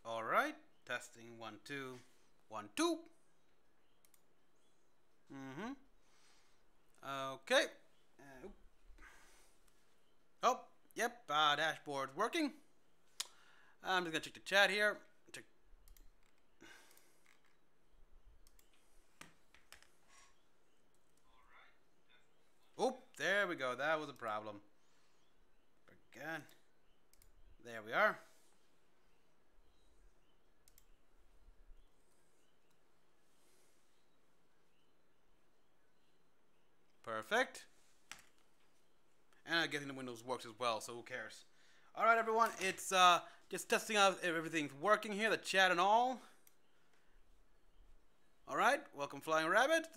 All right, testing 1 2 1 2. Okay. Oh, yep. Dashboard's working. I'm just gonna check the chat here. Check. Oh, there we go. That was a problem. Again. There we are. Perfect. And I'm guessing the Windows works as well, so who cares? Alright, everyone. It's just testing out if everything's working here, the chat and all. Alright, welcome Flying Rabbit.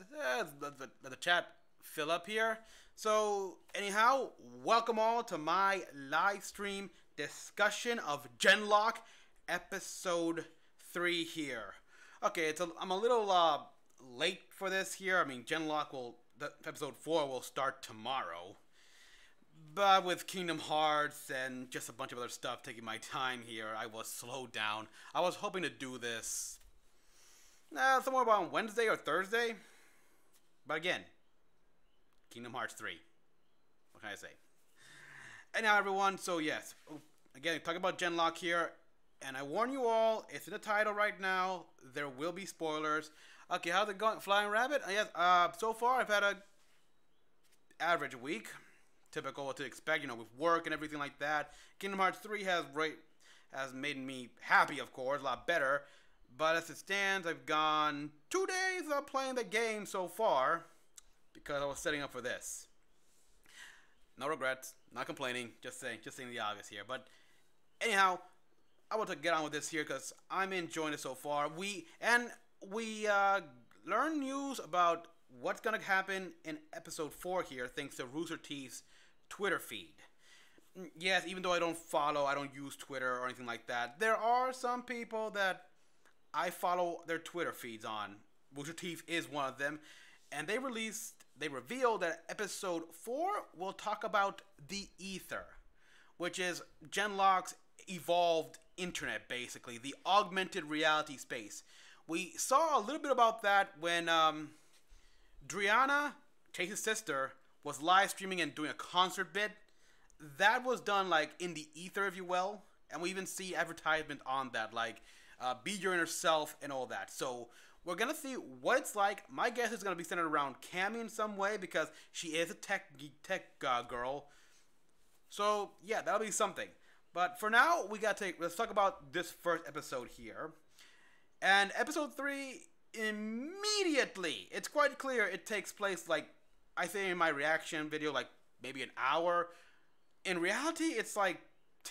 Let the chat fill up here. So, anyhow, welcome all to my live stream discussion of Genlock episode 3 here. Okay, I'm a little late for this here. I mean, Genlock episode 4 will start tomorrow. But with Kingdom Hearts and just a bunch of other stuff taking my time here, I was slowed down. I was hoping to do this somewhere about Wednesday or Thursday. But again, Kingdom Hearts 3. What can I say? And now everyone, so yes. Again, talking about Genlock here. And I warn you all, it's in the title right now. There will be spoilers. Okay, how's it going? Flying Rabbit? Yes, so far I've had a average week. Typical what to expect, you know, with work and everything like that. Kingdom Hearts 3 has made me happy, of course, a lot better. But as it stands, I've gone 2 days without playing the game so far because I was setting up for this. No regrets, not complaining, just saying the obvious here. But anyhow, I want to get on with this here because I'm enjoying it so far. We learned news about what's going to happen in episode 4 here thanks to Rooster Teeth's Twitter feed. Yes, even though I don't use Twitter or anything like that, there are some people that I follow their Twitter feeds on. Rooster Teeth is one of them. And they revealed that episode 4 will talk about the Ether, which is Genlock's evolved internet, basically. The augmented reality space. We saw a little bit about that when Driana, Chase's sister, was live streaming and doing a concert bit. That was done like in the ether, if you will, and we even see advertisement on that, like be your inner self and all that. So we're gonna see what it's like. My guess is gonna be centered around Cammy in some way because she is a tech girl. So yeah, that'll be something. But for now, let's talk about this first episode here. And episode 3. Immediately, it's quite clear it takes place, like I say in my reaction video, like maybe an hour. In reality, it's like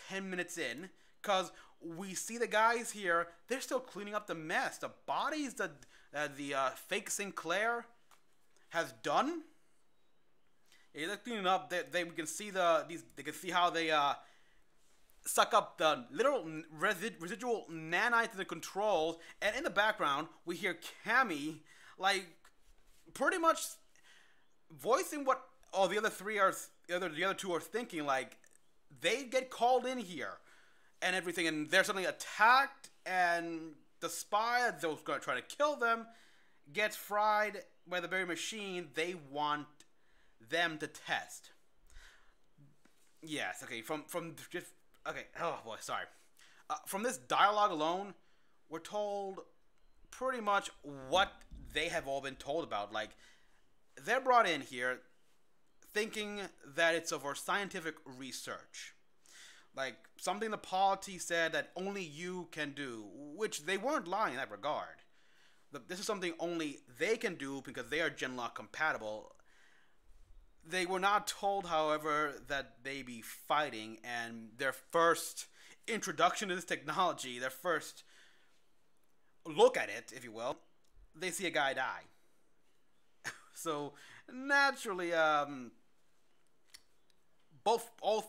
10 minutes in, because we see the guys here, they're still cleaning up the mess. The bodies that the fake Sinclair has done, yeah, they're cleaning up. We can see they can see how they suck up the literal residual nanites in the controls, and in the background we hear Cammy like pretty much voicing what all the other two are thinking. Like they get called in here and everything, and they're suddenly attacked, and the spy that was going to try to kill them gets fried by the very machine they want them to test. Yes, okay, from just. Okay, oh boy, sorry. From this dialogue alone, we're told pretty much what they have all been told about. Like, they're brought in here thinking that it's for scientific research. Like, something the polity said that only you can do, which they weren't lying in that regard. This is something only they can do because they are Genlock compatible. They were not told, however, that they be fighting, and their first introduction to this technology, their first look at it, if you will, they see a guy die. So, naturally, all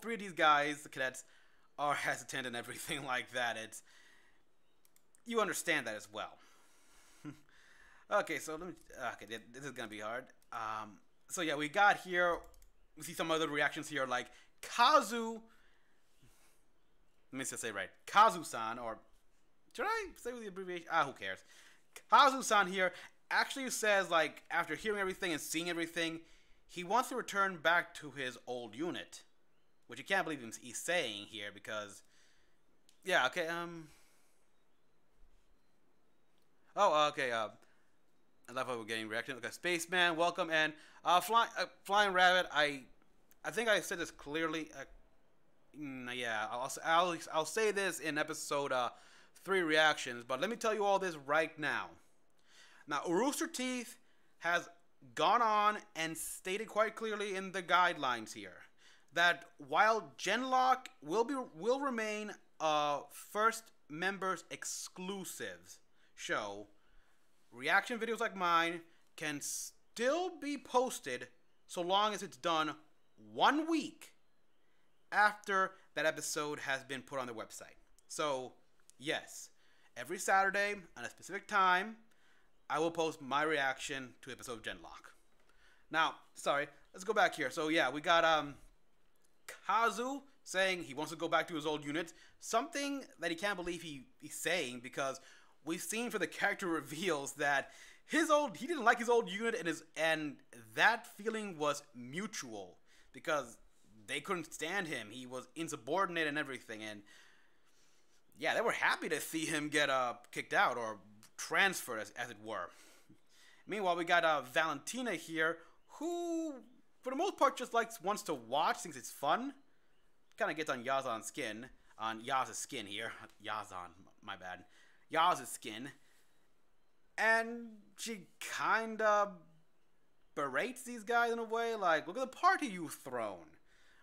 three of these guys, the cadets, are hesitant and everything like that. You understand that as well. Okay, so this is gonna be hard. So yeah, we got here, we see some other reactions here, like Kazu, let me just say it right, Kazu-san, or Should I say with the abbreviation? Who cares? Kazu-san here actually says, like, after hearing everything and seeing everything, he wants to return back to his old unit. Which you can't believe he's saying here because... Yeah, okay, Oh, okay, I love how we're getting reaction. Okay, Spaceman, welcome, and Flying Rabbit, I think I said this clearly. Yeah, I'll say this in episode 3 reactions, but let me tell you all this right now. Now, Rooster Teeth has gone on and stated quite clearly in the guidelines here that while Genlock will remain a first members exclusive show, reaction videos like mine can still be posted so long as it's done 1 week after that episode has been put on the website. So, yes, every Saturday at a specific time, I will post my reaction to episode of Genlock. Now, sorry, let's go back here. So, yeah, we got Kazu saying he wants to go back to his old unit. Something that he can't believe he's saying because we've seen for the character reveals that he didn't like his old unit and that feeling was mutual because they couldn't stand him. He was insubordinate and everything, and yeah, they were happy to see him get kicked out or transferred, as it were. Meanwhile, we got Valentina here, who for the most part just wants to watch, thinks it's fun. Kind of gets on Yaz's skin here. Yazan, my bad. Yaz's skin. And she kind of berates these guys in a way, like, look at the party you've thrown.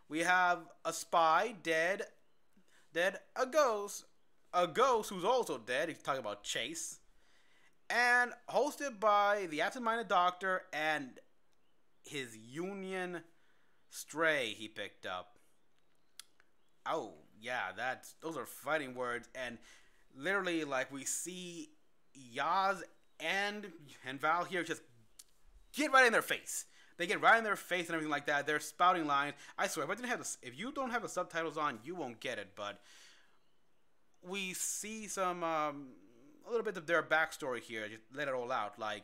We have a spy dead, a ghost who's also dead. He's talking about Chase. And hosted by the absent-minded doctor and his union stray he picked up. Oh, yeah, those are fighting words. And literally, like, we see Yaz and Val here just get right in their face. They get right in their face and everything like that. They're spouting lines. I swear, if you don't have the subtitles on, you won't get it. But we see some a little bit of their backstory here. Just let it all out. Like,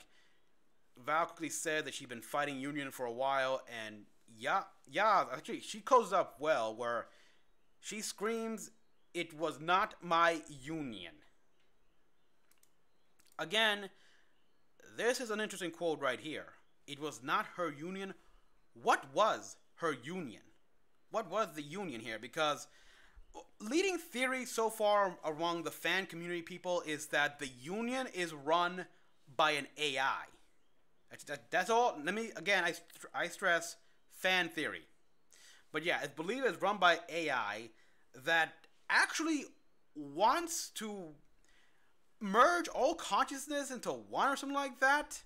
Val quickly said that she'd been fighting Union for a while, and Yaz actually she closes up well, where she screams, "It was not my Union." Again, this is an interesting quote right here. It was not her union. What was her union? What was the union here? Because leading theory so far among the fan community people is that the union is run by an AI. That's all. I stress fan theory. But yeah, it's believed it's run by AI that actually wants to merge all consciousness into one or something like that.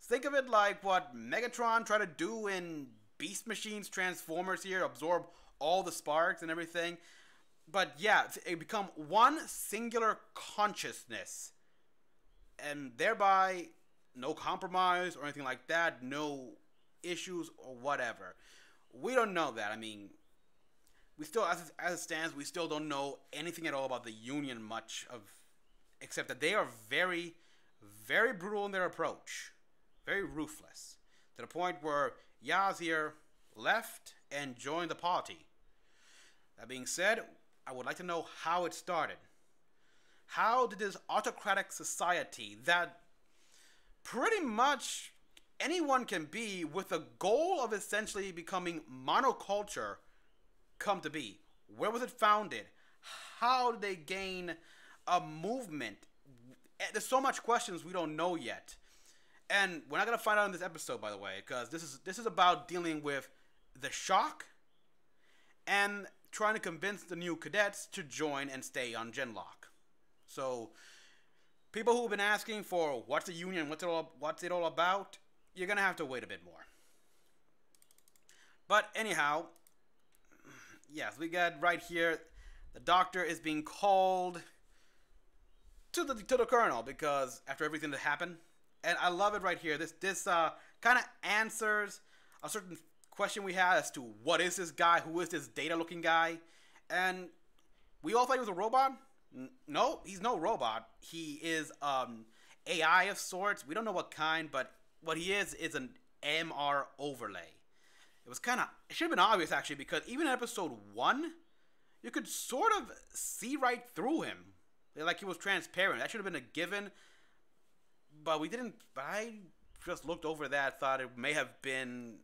Think of it like what Megatron tried to do in Beast Machine's Transformers here, absorb all the sparks and everything. But yeah, it become one singular consciousness. And thereby, no compromise or anything like that, no issues or whatever. We don't know that. I mean, we still, as it stands, we still don't know anything at all about the Union except that they are very, very brutal in their approach. Very ruthless. To the point where Yaz here left and joined the party. That being said, I would like to know how it started. How did this autocratic society that pretty much anyone can be with the goal of essentially becoming monoculture come to be? Where was it founded? How did they gain a movement? There's so much questions we don't know yet. And we're not going to find out in this episode, by the way, because this is about dealing with the shock and trying to convince the new cadets to join and stay on Genlock. So, people who have been asking for what's the Union, what's it all about, you're going to have to wait a bit more. But anyhow, yes, we got right here, the doctor is being called to the colonel because after everything that happened. And I love it right here. This kind of answers a certain question we had as to what is this guy? Who is this Data-looking guy? And we all thought he was a robot, No, he's no robot. He is AI of sorts. We don't know what kind, but what he is an MR overlay. It was kind of, it should have been obvious actually, because even in episode 1, you could sort of see right through him. Like he was transparent. That should have been a given, but we didn't. But I just looked over that, thought it may have been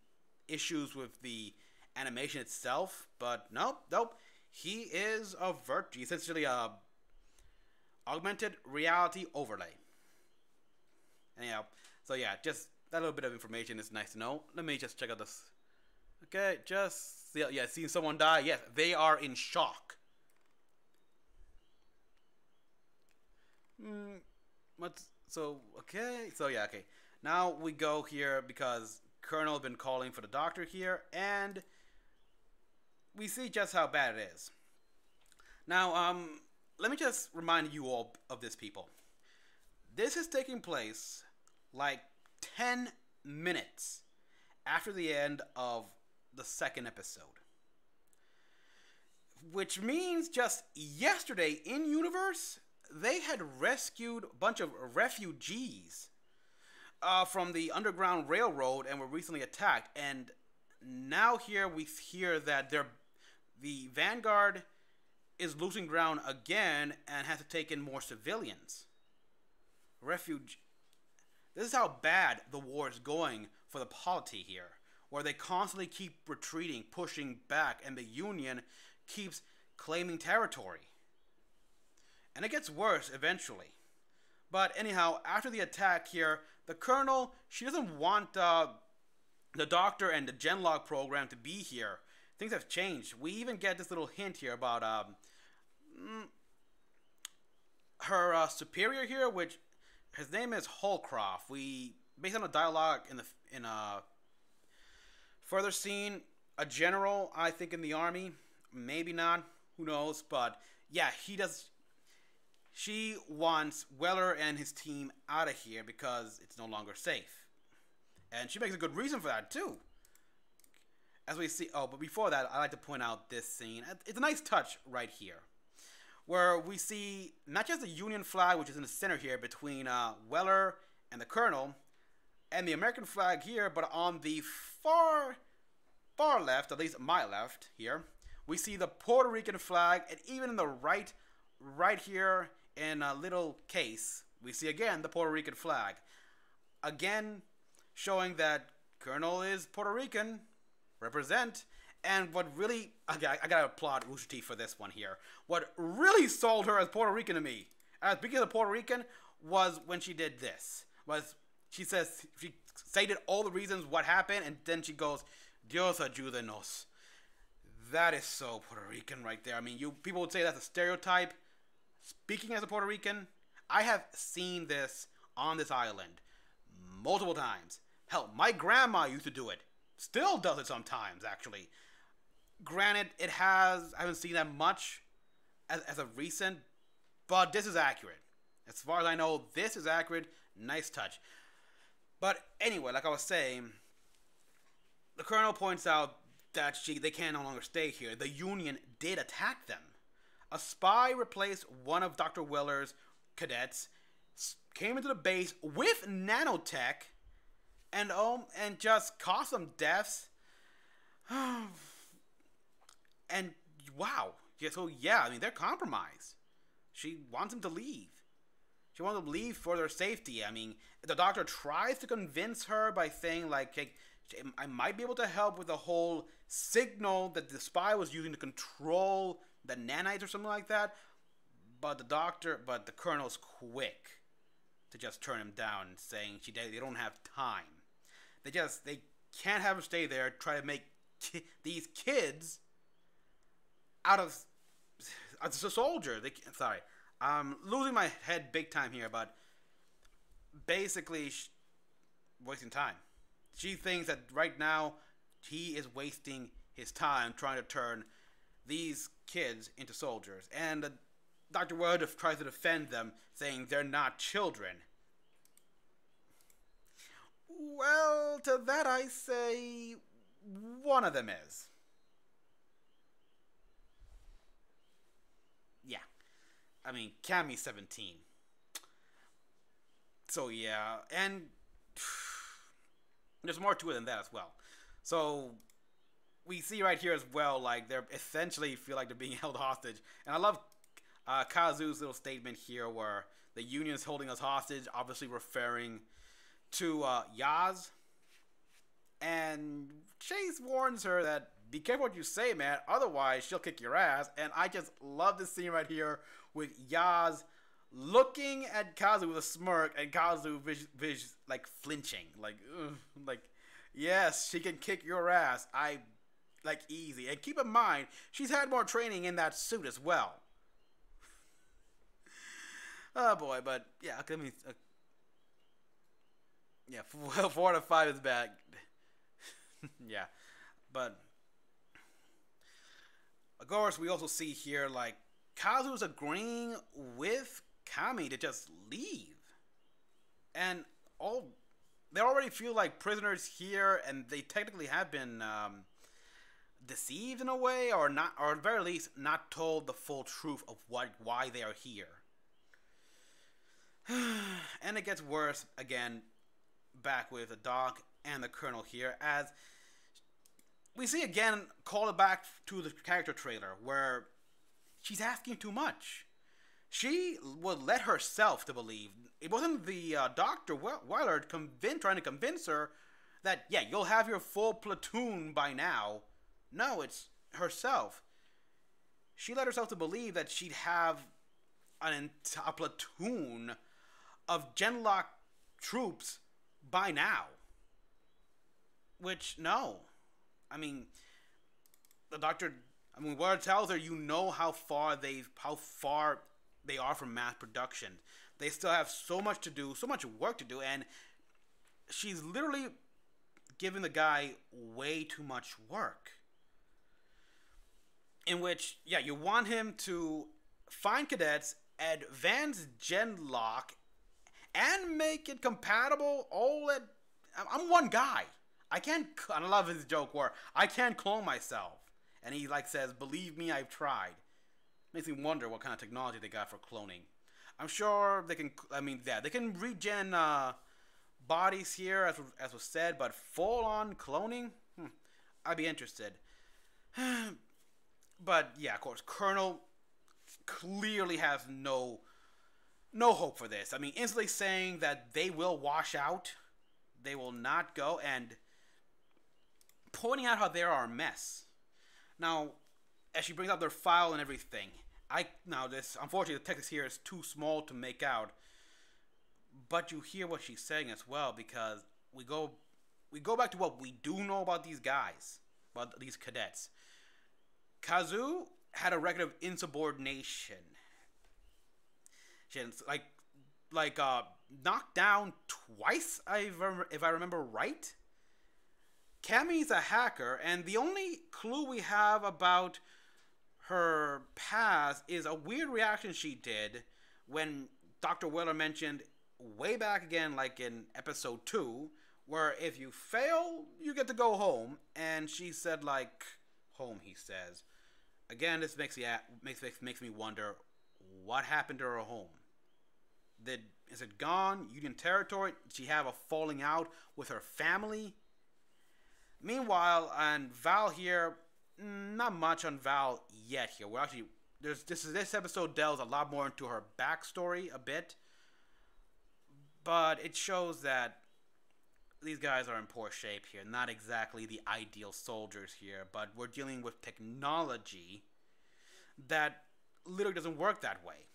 issues with the animation itself, but nope. He is a essentially a augmented reality overlay. Anyhow, so yeah, just that little bit of information is nice to know. Let me just check out this. Okay, just yeah, seeing someone die. Yes, they are in shock. What's so okay? So yeah, okay. Now we go here because Colonel has been calling for the doctor here, and we see just how bad it is. Now, let me just remind you all of this, people. This is taking place like 10 minutes after the end of the second episode. Which means just yesterday in universe, they had rescued a bunch of refugees from the Underground Railroad and were recently attacked. And now here we hear that the Vanguard is losing ground again and has to take in more civilians. This is how bad the war is going for the polity here, where they constantly keep retreating, pushing back, and the Union keeps claiming territory. And it gets worse eventually. But anyhow, after the attack here, the Colonel, she doesn't want the Doctor and the Genlog program to be here. Things have changed. We even get this little hint here about her superior here, which his name is Holcroft. Based on a dialogue in a further scene, a general, I think, in the army, maybe not, who knows, but yeah, she wants Weller and his team out of here because it's no longer safe. And she makes a good reason for that too. As we see, but before that, I like to point out this scene. It's a nice touch right here, where we see not just the Union flag, which is in the center here between Weller and the Colonel, and the American flag here, but on the far left, at least my left here, we see the Puerto Rican flag, and even in the right here in a little case, we see again the Puerto Rican flag. Again, showing that Colonel is Puerto Rican, represent. And what really, I gotta applaud Rooster Teeth for this one here. What really sold her as Puerto Rican to me, as speaking of Puerto Rican, was when she did this. She stated all the reasons what happened, and then she goes, Dios ayúdenos. That is so Puerto Rican right there. I mean, people would say that's a stereotype. Speaking as a Puerto Rican, I have seen this on this island multiple times. Hell, my grandma used to do it. Still does it sometimes, actually. Granted, I haven't seen that much as of recent, but this is accurate. As far as I know, this is accurate. Nice touch. But anyway, like I was saying, the Colonel points out that they can no longer stay here. The Union did attack them. A spy replaced one of Dr. Weller's cadets, came into the base with nanotech, and just caused some deaths. And wow, yeah, so yeah, I mean, they're compromised. She wants them to leave. She wants them to leave for their safety. I mean, the Doctor tries to convince her by saying, like, hey, I might be able to help with the whole signal that the spy was using to control the nanites or something like that. But the Colonel's quick to just turn him down, saying they don't have time. They can't have her stay there, try to make these kids out of a soldier. Sorry, I'm losing my head big time here, but basically wasting time. She thinks that right now he is wasting his time trying to turn these kids into soldiers, and Dr. Wood tries to defend them, saying they're not children. Well, to that I say one of them is. Yeah. I mean, Cammy's 17. So yeah, and there's more to it than that as well. So we see right here as well, like they're essentially feel like they're being held hostage, and I love Kazu's little statement here where the Union is holding us hostage, obviously referring to Yaz, and Chase warns her that be careful what you say, man, otherwise she'll kick your ass. And I just love this scene right here with Yaz looking at Kazu with a smirk, and Kazu like flinching, like, ugh, like, yes, she can kick your ass. I like easy. And keep in mind, she's had more training in that suit as well. Oh boy, but yeah, I mean, yeah, 4 out of 5 is bad. Yeah, but of course we also see here like Kazu's agreeing with Kami to just leave, and they already feel like prisoners here, and they technically have been deceived in a way, or not, or at the very least not told the full truth of why they are here. And it gets worse again, back with the Doc and the Colonel here, as we see again called back to the character trailer where she's asking too much. She would let herself to believe it wasn't the Dr. Weller trying to convince her that, yeah, you'll have your full platoon by now. No, it's herself. She let herself to believe that she'd have a platoon of Genlock troops by now. Which, no. I mean, the Doctor, I mean, Weller tells her, you know how far they are from mass production. They still have so much to do, so much work to do, and she's literally giving the guy way too much work. In which, yeah, you want him to find cadets, advance Genlock, and make it compatible all at... I'm one guy. I love his joke where, I can't clone myself. And he like says, believe me, I've tried. Makes me wonder what kind of technology they got for cloning. I'm sure they can, I mean, yeah, they can regen bodies here, as was said, but full-on cloning? I'd be interested. But, yeah, of course, Colonel clearly has no hope for this. I mean, instantly saying that they will wash out, they will not go, and pointing out how they are a mess. Now, as she brings up their file and everything, unfortunately, the text here is too small to make out, but you hear what she's saying as well, because we go back to what we do know about these guys, about these cadets. Kazu had a record of insubordination. She had, knocked down twice, if I remember right. Cammy's a hacker, and the only clue we have about her past is a weird reaction she did when Dr. Weller mentioned way back again, like in episode 2, where if you fail, you get to go home. And she said, like, home, he says. Again, this makes me wonder, what happened to her home? Is it gone? Union territory? Did she have a falling out with her family? Meanwhile, on Val here, not much on Val yet here. We're actually, this episode delves a lot more into her backstory a bit. But it shows that these guys are in poor shape here. Not exactly the ideal soldiers here, but we're dealing with technology that literally doesn't work that way.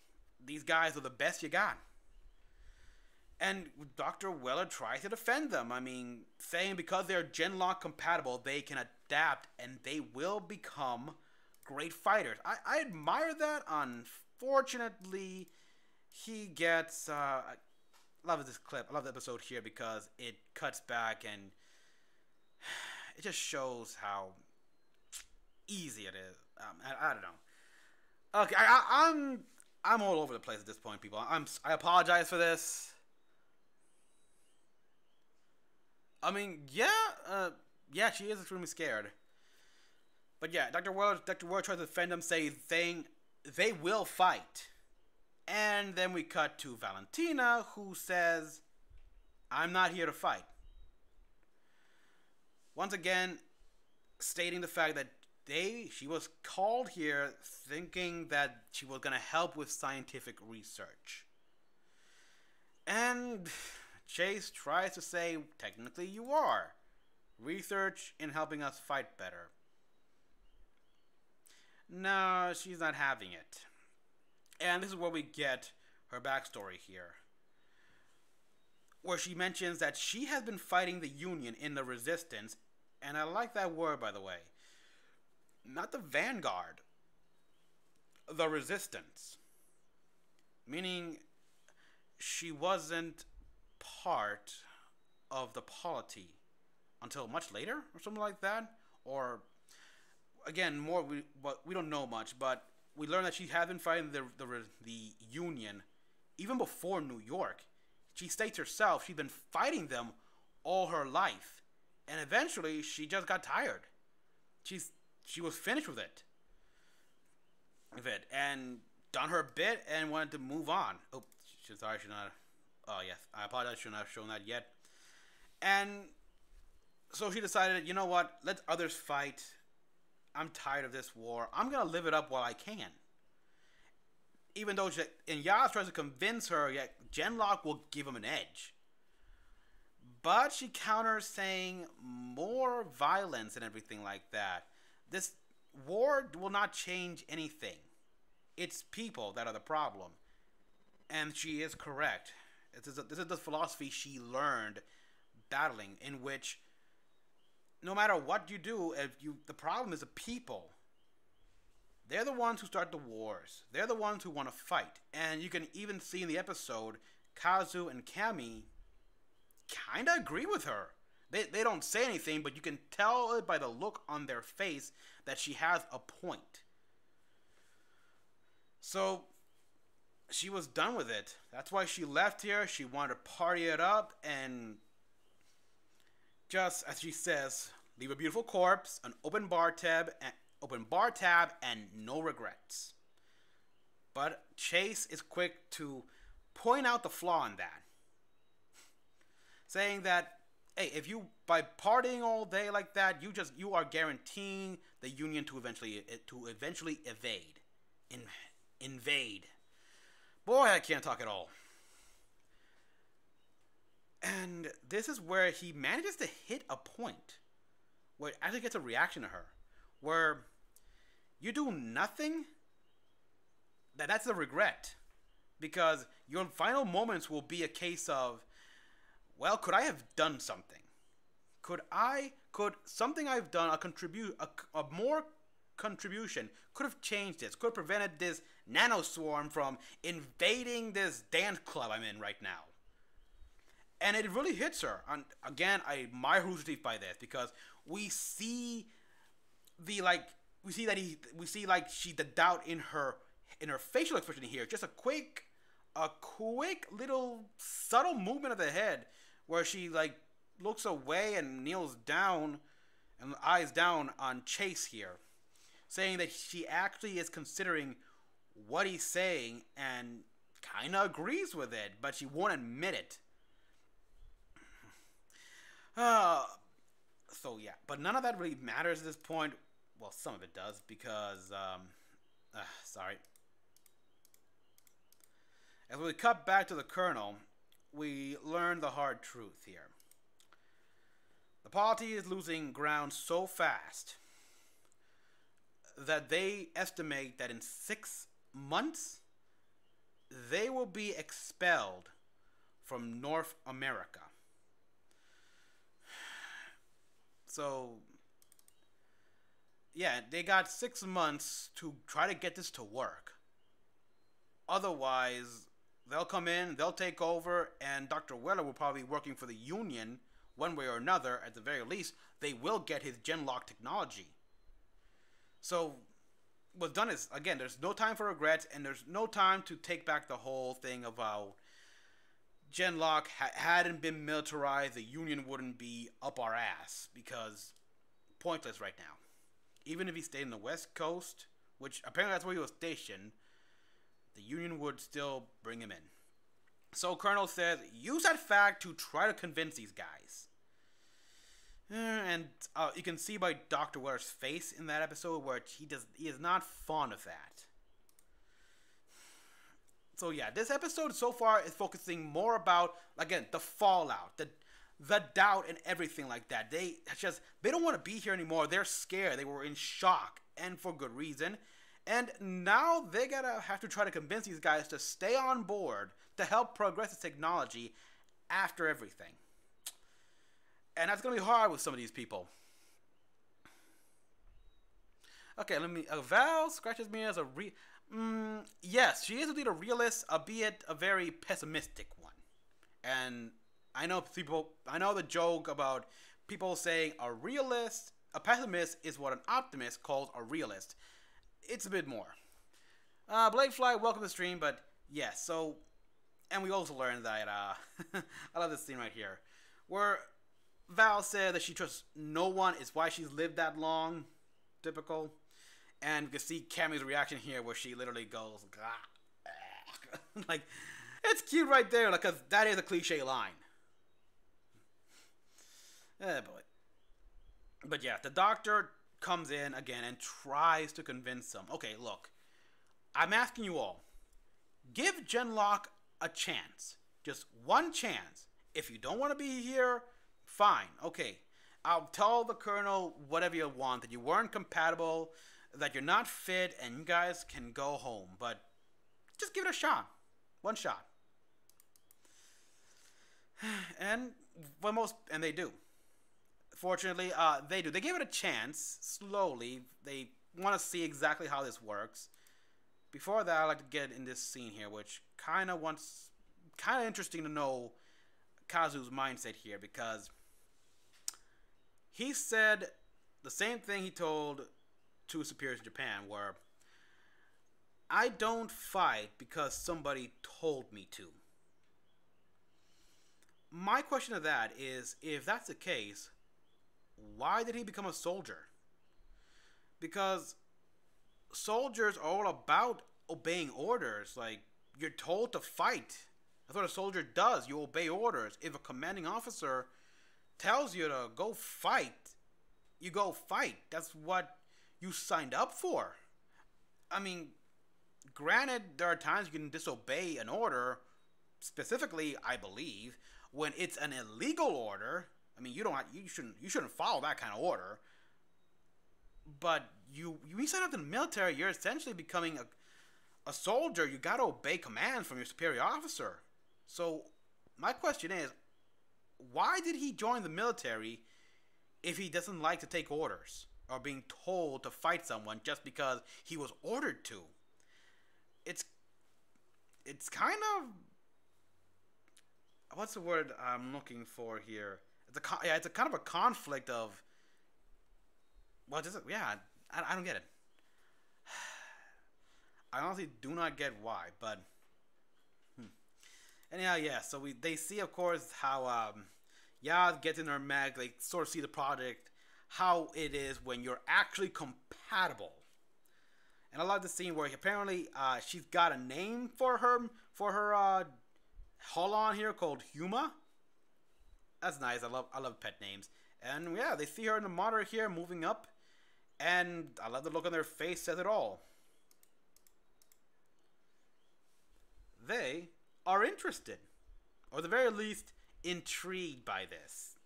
These guys are the best you got. And Dr. Weller tries to defend them. I mean, saying because they're Genlock compatible, they can adapt and they will become great fighters. I admire that. Unfortunately, he gets... I love this clip. I love the episode here because it cuts back and it just shows how easy it is. I don't know. Okay, I'm all over the place at this point, people. I apologize for this. I mean, yeah, she is extremely scared. But yeah, Dr. Weller tries to defend them, saying they will fight. And then we cut to Valentina, who says, I'm not here to fight. Once again, stating the fact that she was called here thinking that she was going to help with scientific research. And Chase tries to say, technically you are. Research in helping us fight better. No, she's not having it. And this is where we get her backstory here, where she mentions that she has been fighting the Union in the Resistance, and I like that word, by the way. Not the Vanguard, the Resistance. Meaning, she wasn't part of the polity until much later, or something like that. Or, again, we don't know much, but we learn that she had been fighting the Union even before New York. She states herself she'd been fighting them all her life, and eventually she just got tired. She was finished with it, and done her bit and wanted to move on. Oh, sorry, I should not. Oh yes, I apologize. I should not have shown that yet. And so she decided, you know what? Let others fight. I'm tired of this war. I'm gonna live it up while I can. Even though Yas tries to convince her, yeah, Genlock will give him an edge. But she counters saying more violence and everything like that. This war will not change anything. It's people that are the problem. And she is correct. This is the philosophy she learned battling, in which no matter what you do, the problem is the people. They're the ones who start the wars. They're the ones who want to fight. And you can even see in the episode, Kazu and Kami kind of agree with her. They don't say anything, but you can tell it by the look on their face that she has a point. So she was done with it. That's why she left here. She wanted to party it up and just, as she says, leave a beautiful corpse, an open bar tab, and no regrets. But Chase is quick to point out the flaw in that, saying that, hey, if you, by partying all day like that, you are guaranteeing the Union to eventually invade. Boy, I can't talk at all. And this is where he manages to hit a point where it actually gets a reaction to her, where you do nothing, that's a regret, because your final moments will be a case of, well, could I have done something? Could something I've done, a more contribution, could have changed this, could have prevented this nanoswarm from invading this dance club I'm in right now. And it really hits her. And again, I admire Rooster Teeth by this, because we see the doubt in her facial expression here. Just a quick little subtle movement of the head where she looks away and kneels down and eyes down on Chase here, saying that she actually is considering what he's saying and kind of agrees with it, but she won't admit it. So yeah, but none of that really matters at this point. Well, some of it does, because sorry. As we cut back to the Colonel, we learn the hard truth here. The polity is losing ground so fast that they estimate that in 6 months they will be expelled from North America. So yeah, they got 6 months to try to get this to work. Otherwise, they'll come in, they'll take over, and Dr. Weller will probably be working for the Union one way or another. At the very least, they will get his Genlock technology. So what's done is, again, there's no time for regrets, and there's no time to take back the whole thing about Genlock hadn't been militarized, the Union wouldn't be up our ass, because pointless right now. Even if he stayed in the West Coast, which apparently that's where he was stationed, the Union would still bring him in. So Colonel says, use that fact to try to convince these guys. And you can see by Dr. Weller's face in that episode where he is not fond of that. So yeah, this episode so far is focusing more about, again, the fallout, the doubt and everything like that. They don't want to be here anymore. They're scared. They were in shock, and for good reason. And now they have to try to convince these guys to stay on board to help progress the technology after everything. And that's going to be hard with some of these people. Okay, Val scratches me as a yes, she is indeed a realist, albeit a very pessimistic one. And I know the joke about people saying a pessimist is what an optimist calls a realist. It's a bit more. Bladefly, welcome to the stream, but yes, so, and we also learned that, I love this scene right here, where Val said that she trusts no one, is why she's lived that long, typical, and you can see Cammy's reaction here, where she literally goes, like, it's cute right there, like, cause that is a cliche line. Boy. But yeah, the doctor comes in again and tries to convince them. Okay, look, I'm asking you all, give Genlock a chance, just one chance. If you don't want to be here, fine, okay. I'll tell the Colonel whatever you want, that you weren't compatible, that you're not fit, and you guys can go home. But just give it a shot, one shot. And they do. Fortunately, they do. They give it a chance, slowly. They want to see exactly how this works. Before that, I'd like to get in this scene here, which kind of interesting to know Kazu's mindset here, because he said the same thing he told two superiors in Japan, where I don't fight because somebody told me to. My question to that is, if that's the case, why did he become a soldier? Because soldiers are all about obeying orders. Like, you're told to fight. That's what a soldier does. You obey orders. If a commanding officer tells you to go fight, you go fight. That's what you signed up for. I mean, granted, there are times you can disobey an order, specifically, I believe, when it's an illegal order. I mean, you shouldn't follow that kind of order. But you sign up in the military, you're essentially becoming a soldier. You gotta obey commands from your superior officer. So my question is, why did he join the military if he doesn't like to take orders or being told to fight someone just because he was ordered to? It's kind of, what's the word I'm looking for here? It's a kind of a conflict of, well, yeah, I don't get it. I honestly do not get why, but anyhow, yeah. So they see, of course, how Yaz gets in her mech. They sort of see the project, how it is when you're actually compatible. And I love the scene where apparently she's got a name for her Holon here called Huma. That's nice. I love pet names. And yeah, they see her in the monitor here moving up, and I love the look on their face, says it all. They are interested, or at the very least intrigued by this.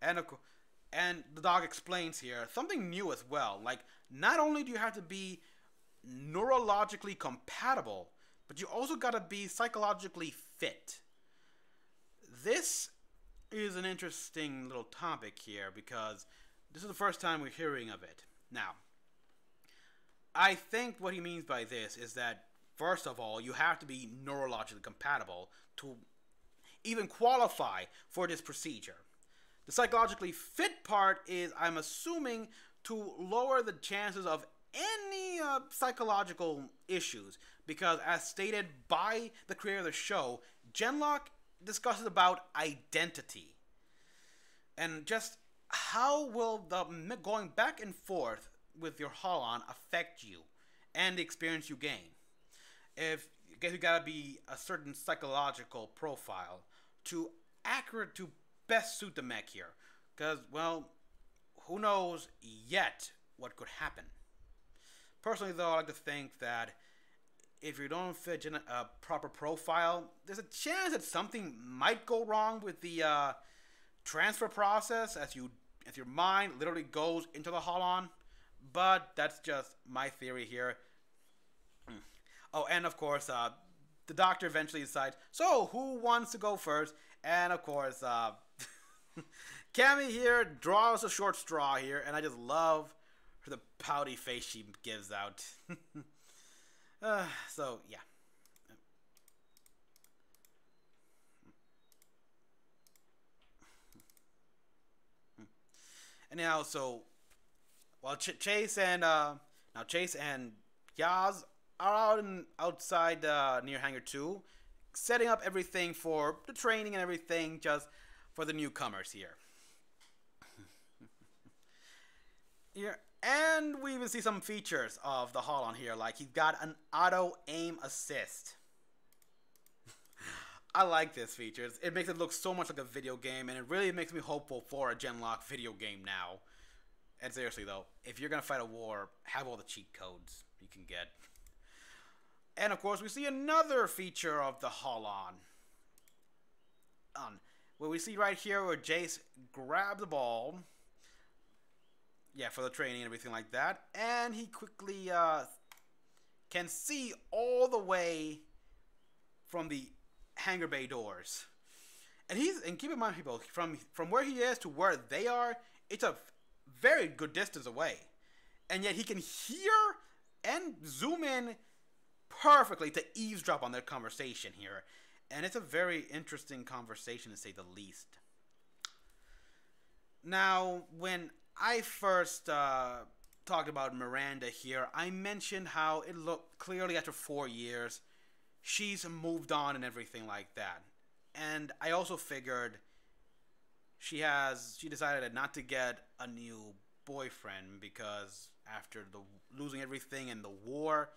And the dog explains here something new as well. Like, not only do you have to be neurologically compatible, but you also gotta be psychologically fit. This is an interesting little topic here, because this is the first time we're hearing of it. Now, I think what he means by this is that, first of all, you have to be neurologically compatible to even qualify for this procedure. The psychologically fit part is, I'm assuming, to lower the chances of any psychological issues, because as stated by the creator of the show, Genlock discusses about identity and just how will the going back and forth with your Holon affect you, and the experience you gain. If I guess you gotta be a certain psychological profile to to best suit the mech here, because well, who knows yet what could happen. Personally, though, I like to think that if you don't fit in a proper profile, there's a chance that something might go wrong with the transfer process as your mind literally goes into the Holon. But that's just my theory here. Oh, and of course, the doctor eventually decides, so who wants to go first? And of course, Cammy here draws a short straw here, and I just love the pouty face she gives out. So, yeah. Anyhow, so while Chase and Yaz are outside near Hangar 2, setting up everything for the training and everything just for the newcomers here. Here, and we even see some features of the Holon here, like he's got an auto aim assist. I like this feature. It makes it look so much like a video game, and it really makes me hopeful for a Genlock video game now. And seriously though, if you're gonna fight a war, have all the cheat codes you can get. And of course, we see another feature of the Holon. Where we see right here where Jace grabs the ball. Yeah, for the training and everything like that. And he quickly can see all the way from the hangar bay doors. And keep in mind, people, from where he is to where they are, it's a very good distance away. And yet he can hear and zoom in perfectly to eavesdrop on their conversation here. And it's a very interesting conversation, to say the least. Now, when I first talked about Miranda here, I mentioned how it looked clearly after 4 years, she's moved on and everything like that. And I also figured she decided not to get a new boyfriend because after losing everything in the war,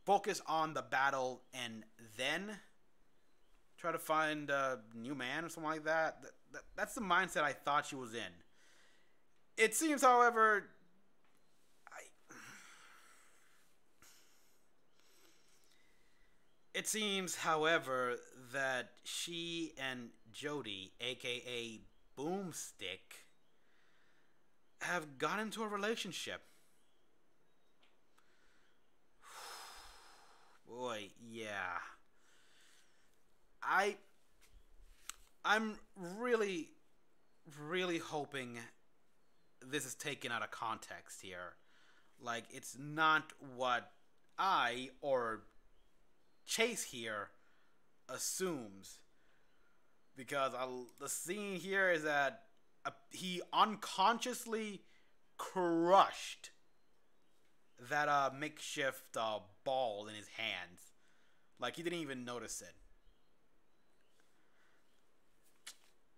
focus on the battle and then try to find a new man or something like that. That's the mindset I thought she was in. It seems, however, that she and Jody, aka Boomstick, have got into a relationship. Boy, yeah. I'm really, really hoping this is taken out of context here. Like, it's not what I or Chase here assumes. Because the scene here is that he unconsciously crushed that makeshift ball in his hands. Like, he didn't even notice it.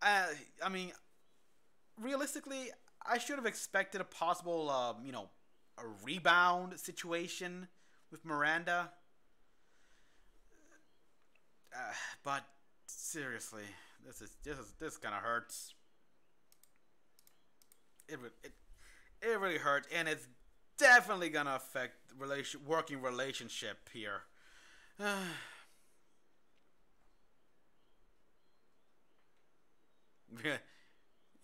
I mean, realistically, I should have expected a possible, a rebound situation with Miranda. But seriously, this kind of hurts. It really hurts, and it's definitely gonna affect working relationship here.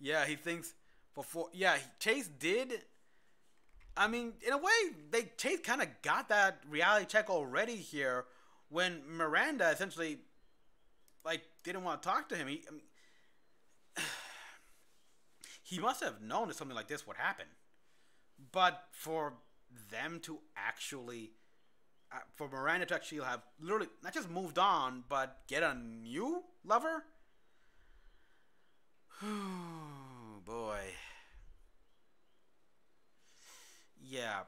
Yeah, he thinks before. Yeah, Chase did. I mean, in a way, Chase kind of got that reality check already here when Miranda essentially, like, didn't want to talk to him. He must have known that something like this would happen. But for them to actually, for Miranda to actually have literally not just moved on, but get a new lover. Boy. Yeah.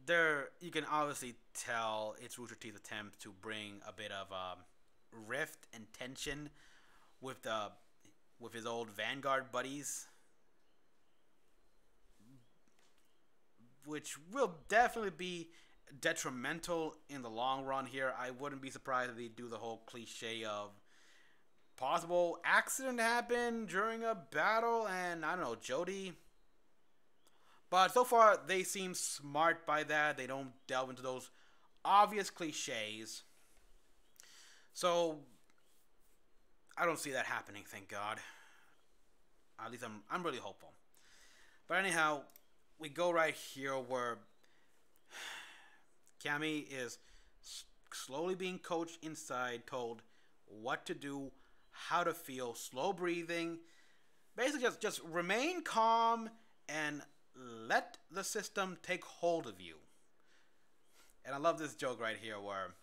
There, you can obviously tell it's Rooster Teeth's attempt to bring a bit of rift and tension with his old Vanguard buddies. which will definitely be detrimental in the long run here. I wouldn't be surprised if they do the whole cliche of possible accident happen during a battle and I don't know, Jody. But so far they seem smart by that. They don't delve into those obvious cliches. So I don't see that happening, thank God. At least I'm really hopeful. But anyhow, we go right here where Cammy is slowly being coached inside, told what to do, how to feel, slow breathing. Basically, just remain calm and let the system take hold of you. And I love this joke right here where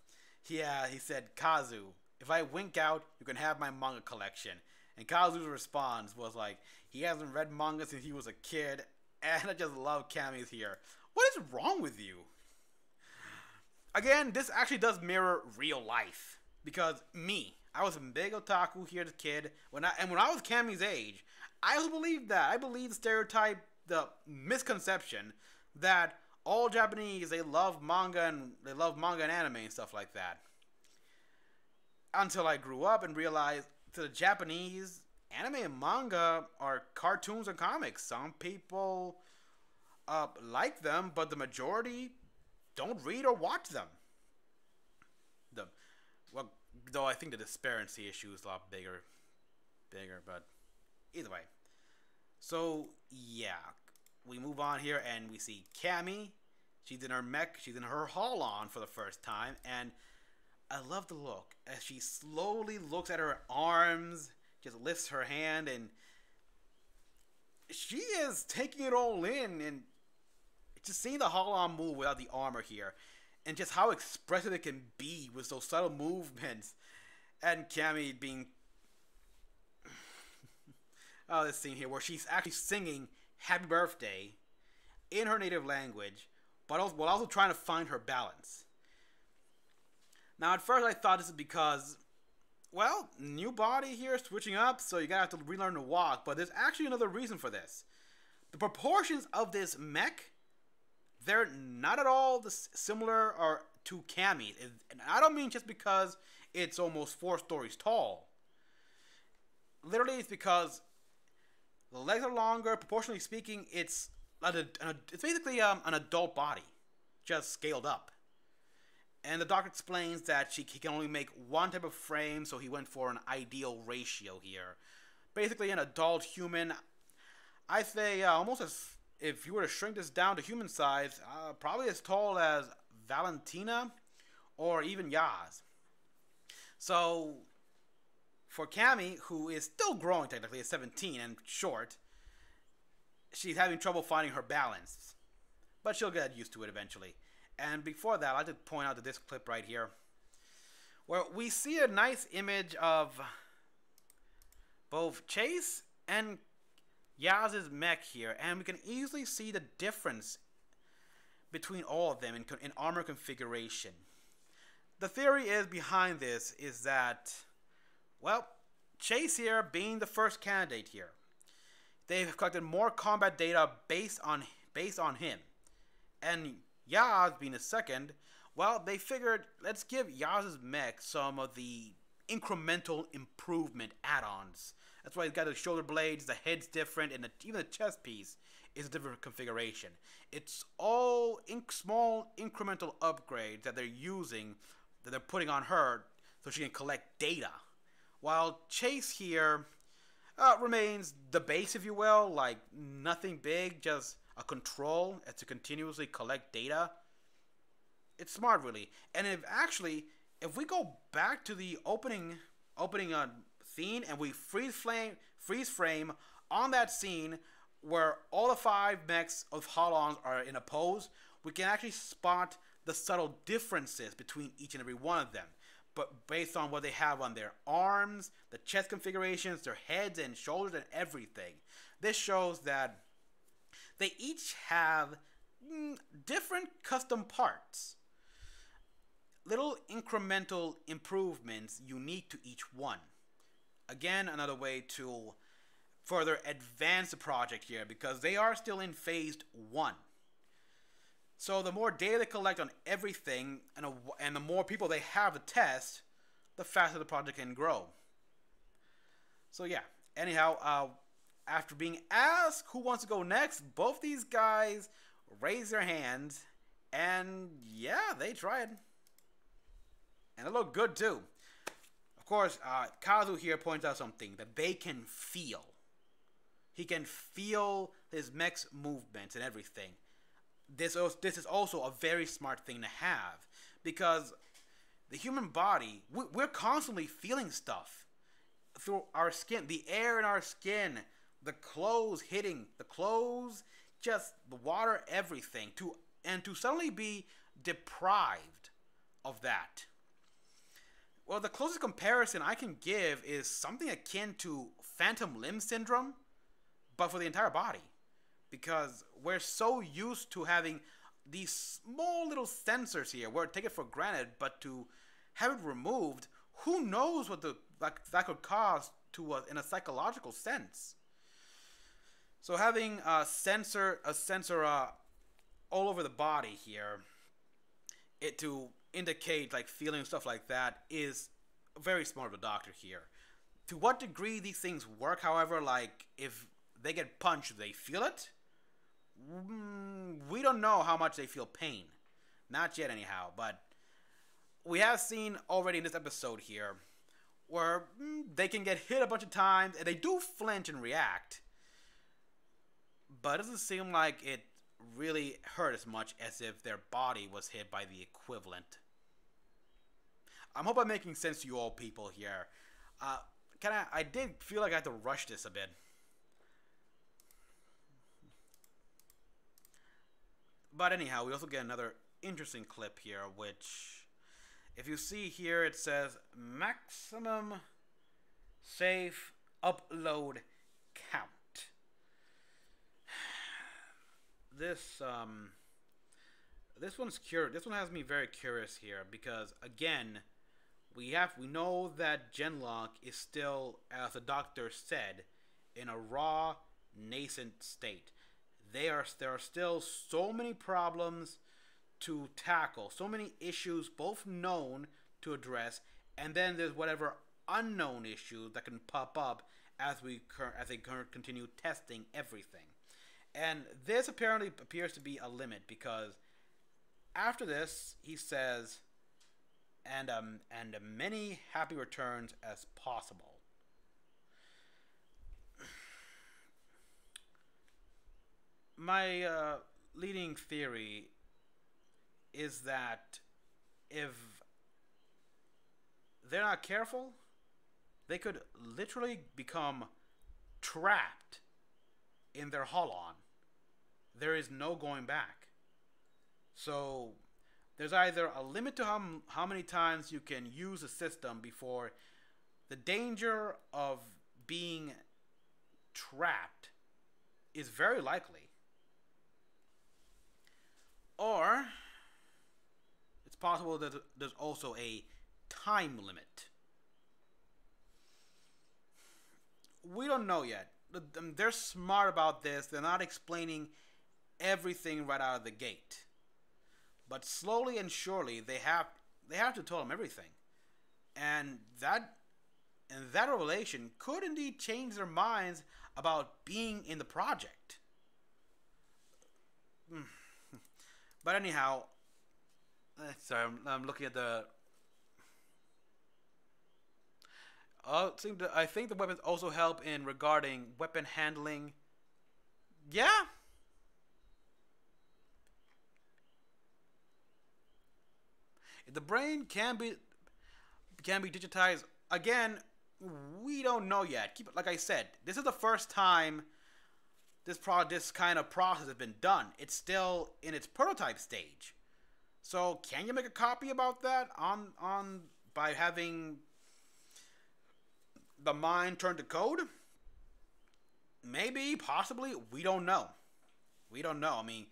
he said, Kazu, if I wink out, you can have my manga collection. And Kazu's response was like, he hasn't read manga since he was a kid. And I just love Cammy's here. What is wrong with you? Again, this actually does mirror real life. Because I was a big otaku here as a kid. When I was Cammy's age, I also believed that. I believed the stereotype, the misconception that all Japanese, they love manga and anime and stuff like that. Until I grew up and realized to the Japanese, anime and manga are cartoons and comics. Some people like them, but the majority don't read or watch them. Though I think the disparity issue is a lot bigger, but either way. So yeah, we move on here and we see Cammy. She's in her mech. She's in her haul-on for the first time, and I love the look as she slowly looks at her arms, just lifts her hand, and she is taking it all in, and just seeing the haul-on move without the armor here, and just how expressive it can be with those subtle movements, and Cammy being this scene here where she's actually singing Happy Birthday in her native language, but also, while also trying to find her balance. Now, at first I thought this is because, well, new body here, switching up, so you gotta have to relearn to walk, but there's actually another reason for this. The proportions of this mech, they're not at all similar or to Cammy, and I don't mean just because it's almost 4 stories tall. Literally, it's because the legs are longer. Proportionally speaking, it's basically an adult body, just scaled up. And the doctor explains that he can only make one type of frame, so he went for an ideal ratio here. Basically, an adult human, I say almost as if you were to shrink this down to human size, probably as tall as Valentina or even Yaz. So for Cammy, who is still growing technically at 17 and short, she's having trouble finding her balance. But she'll get used to it eventually. And before that, I'd like to point out to this clip right here, where we see a nice image of both Chase and Yaz's mech here, and we can easily see the difference between all of them in armor configuration. The theory is behind this is that, well, Chase here being the first candidate here, they've collected more combat data based on him, and Yaz being the second, well, they figured let's give Yaz's mech some of the incremental improvement add-ons. That's why he's got the shoulder blades, the head's different, and even the chest piece is a different configuration. It's all small incremental upgrades that they're using, that they're putting on her so she can collect data. While Chase here remains the base, if you will, like nothing big, just a control to continuously collect data. It's smart, really. And if we go back to the opening scene and we freeze frame on that scene where all the 5 mechs of Holons are in a pose, we can actually spot the subtle differences between each and every one of them. But based on what they have on their arms, the chest configurations, their heads and shoulders and everything. This shows that they each have different custom parts. Little incremental improvements unique to each one. Again, another way to further advance the project here because they are still in phase 1. So the more data they collect on everything, and the more people they have to test, the faster the project can grow. So yeah. Anyhow, after being asked who wants to go next, both these guys raised their hands, and yeah, they tried, and it looked good too. Of course, Kazu here points out something that they can feel. He can feel his mech's movements and everything. This is also a very smart thing to have, because the human body, we're constantly feeling stuff through our skin, the air in our skin, the clothes hitting, just the water, everything. To suddenly be deprived of that. Well, the closest comparison I can give is something akin to phantom limb syndrome, but for the entire body. Because we're so used to having these small little sensors here, where we take it for granted, but to have it removed, who knows what that could cause to us in a psychological sense. So having a sensor all over the body here, it to indicate like feeling stuff like that, is very smart of the doctor here. To what degree these things work, however, like if they get punched, do they feel it? We don't know how much they feel pain. Not yet anyhow, but we have seen already in this episode here where they can get hit a bunch of times and they do flinch and react, but it doesn't seem like it really hurt as much as if their body was hit by the equivalent. I hope I'm making sense to you all people here. I did feel like I had to rush this a bit. But anyhow, we also get another interesting clip here, which, if you see here, it says maximum safe upload count. This one's curious. This one has me very curious here, because again, we know that Genlock is still, as the doctor said, in a raw, nascent state. There are still so many problems to tackle, so many issues both known to address, and then there's whatever unknown issues that can pop up as they continue testing everything. And this apparently appears to be a limit, because after this he says, and many happy returns as possible. My leading theory is that if they're not careful, they could literally become trapped in their Holon. There is no going back. So there's either a limit to how many times you can use a system before the danger of being trapped is very likely. Or it's possible that there's also a time limit. We don't know yet. They're smart about this. They're not explaining everything right out of the gate. But slowly and surely they have to tell them everything. And that revelation could indeed change their minds about being in the project. But anyhow, sorry, I'm looking at the. I think the weapons also help in regarding weapon handling. Yeah. If the brain can be digitized again, we don't know yet. Like I said, this is the first time this kind of process has been done. It's still in its prototype stage. So can you make a copy about that by having the mind turn to code? Maybe, possibly. We don't know. I mean,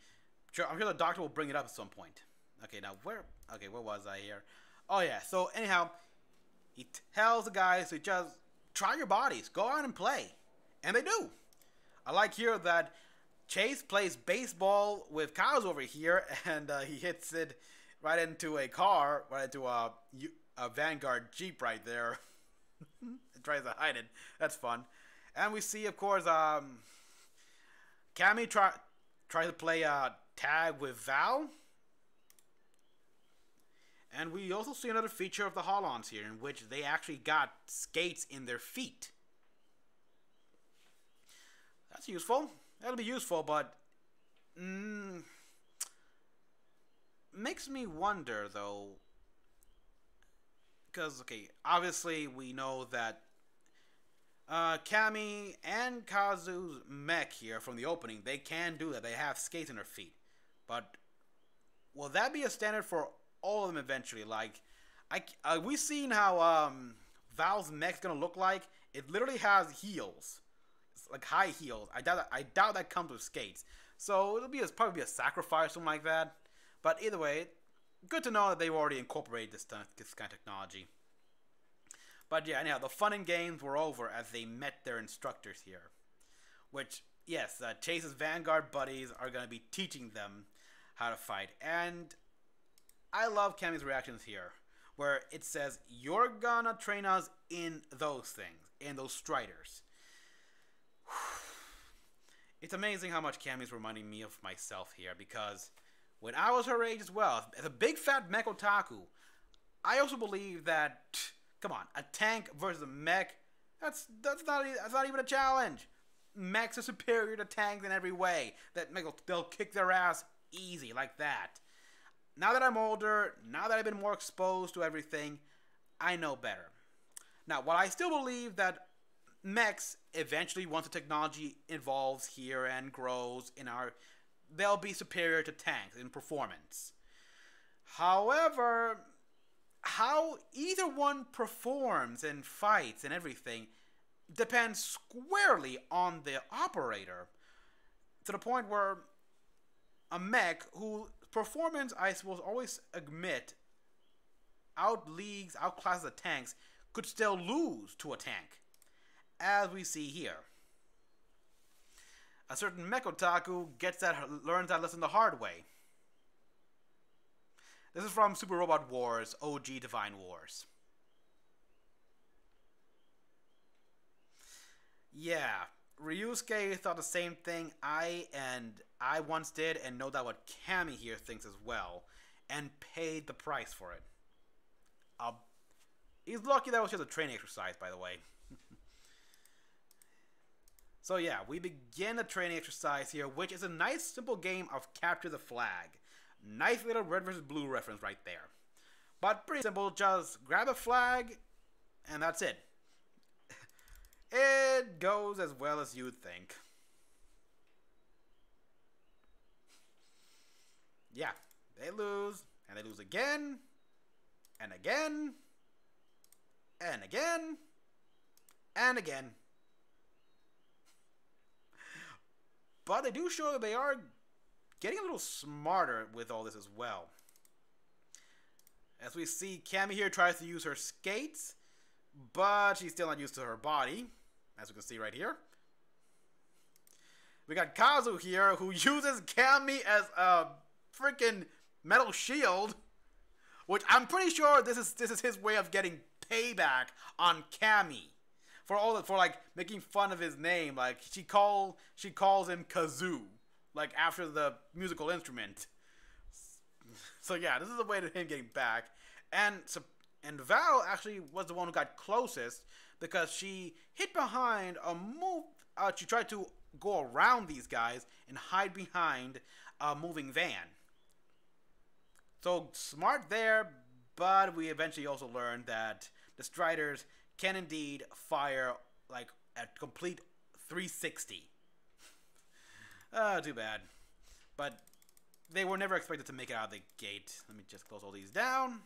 I'm sure the doctor will bring it up at some point. Okay, now where was I here? Oh yeah. So anyhow, he tells the guys to just try your bodies, go out and play, and they do. I like here that Chase plays baseball with Kyle's over here, and he hits it right into a car, right into a Vanguard Jeep right there. It tries to hide it. That's fun. And we see, of course, Cammy tries to play tag with Val. And we also see another feature of the Holons here, in which they actually got skates in their feet. That's useful. That'll be useful, but makes me wonder, though, because, okay, obviously we know that Cammy and Kazu's mech here from the opening, they can do that. They have skates in their feet. But will that be a standard for all of them eventually? Like, we've seen how Val's mech's gonna look like. It literally has heels. It's like high heels. I doubt that comes with skates. So it'll be probably a sacrifice or something like that. But either way, good to know that they've already incorporated this kind of technology. But yeah, anyhow, the fun and games were over as they met their instructors here. Which, yes, Chase's Vanguard buddies are going to be teaching them how to fight. And I love Cammy's reactions here, where it says, "You're gonna train us in those things, in those striders." It's amazing how much Cammy's reminding me of myself here, because when I was her age as well, as a big fat mech otaku, I also believe that, come on, a tank versus a mech, that's not even a challenge. Mechs are superior to tanks in every way. They'll kick their ass easy like that. Now that I'm older, now that I've been more exposed to everything, I know better. Now, while I still believe that mechs eventually, once the technology evolves here and grows they'll be superior to tanks in performance. However, how either one performs and fights and everything depends squarely on the operator, to the point where a mech whose performance, I suppose, always admit outclasses the tanks, could still lose to a tank, as we see here. A certain mech otaku learns that lesson the hard way. This is from Super Robot Wars, OG Divine Wars. Yeah, Ryusuke thought the same thing I once did, and know that what Cammy here thinks as well, and paid the price for it. He's lucky that was just a training exercise, by the way. So yeah, we begin the training exercise here, which is a nice simple game of capture the flag. Nice little red versus blue reference right there. But pretty simple, just grab a flag, and that's it. It goes as well as you'd think. Yeah, they lose, and they lose again, and again, and again, and again. But they do show that they are getting a little smarter with all this as well. As we see, Cammy here tries to use her skates, but she's still not used to her body, as we can see right here. We got Kazu here, who uses Cammy as a freaking metal shield, which I'm pretty sure this is his way of getting payback on Cammy. For like making fun of his name, like she calls him Kazoo, like after the musical instrument. So yeah, this is a way to him getting back, and Val actually was the one who got closest because she hid behind a move. She tried to go around these guys and hide behind a moving van. So smart there, but we eventually also learned that the Striders can indeed fire like a complete 360. Too bad. But they were never expected to make it out of the gate. Let me just close all these down.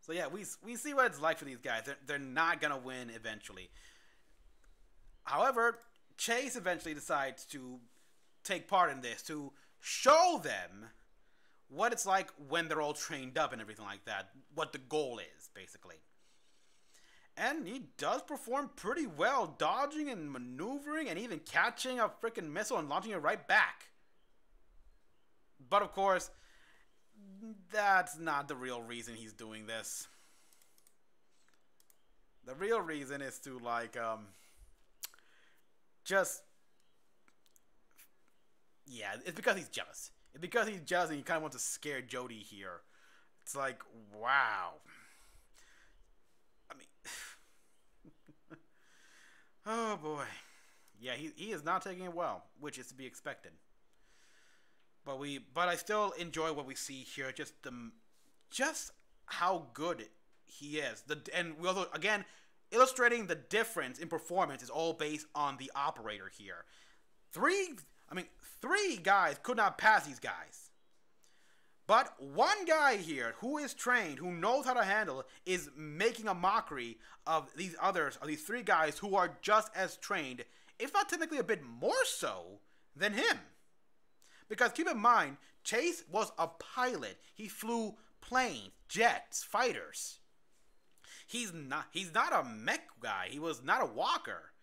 So yeah, we see what it's like for these guys. They're not gonna win eventually. However, Chase eventually decides to take part in this, to show them what it's like when they're all trained up and everything like that. What the goal is, basically. And he does perform pretty well, dodging and maneuvering and even catching a freaking missile and launching it right back. But of course, that's not the real reason he's doing this. The real reason is to, like, just... Yeah, it's because he's jealous. It's because he's jealous and he kind of wants to scare Jody here. It's like, wow. I mean... Oh boy. Yeah, he is not taking it well, which is to be expected. But I still enjoy what we see here. Just how good he is. And we also, again, illustrating the difference in performance is all based on the operator here. Three guys could not pass these guys. But one guy here who is trained, who knows how to handle, is making a mockery of these three guys who are just as trained, if not technically a bit more so, than him. Because keep in mind, Chase was a pilot. He flew planes, jets, fighters. He's not a mech guy. He was not a walker.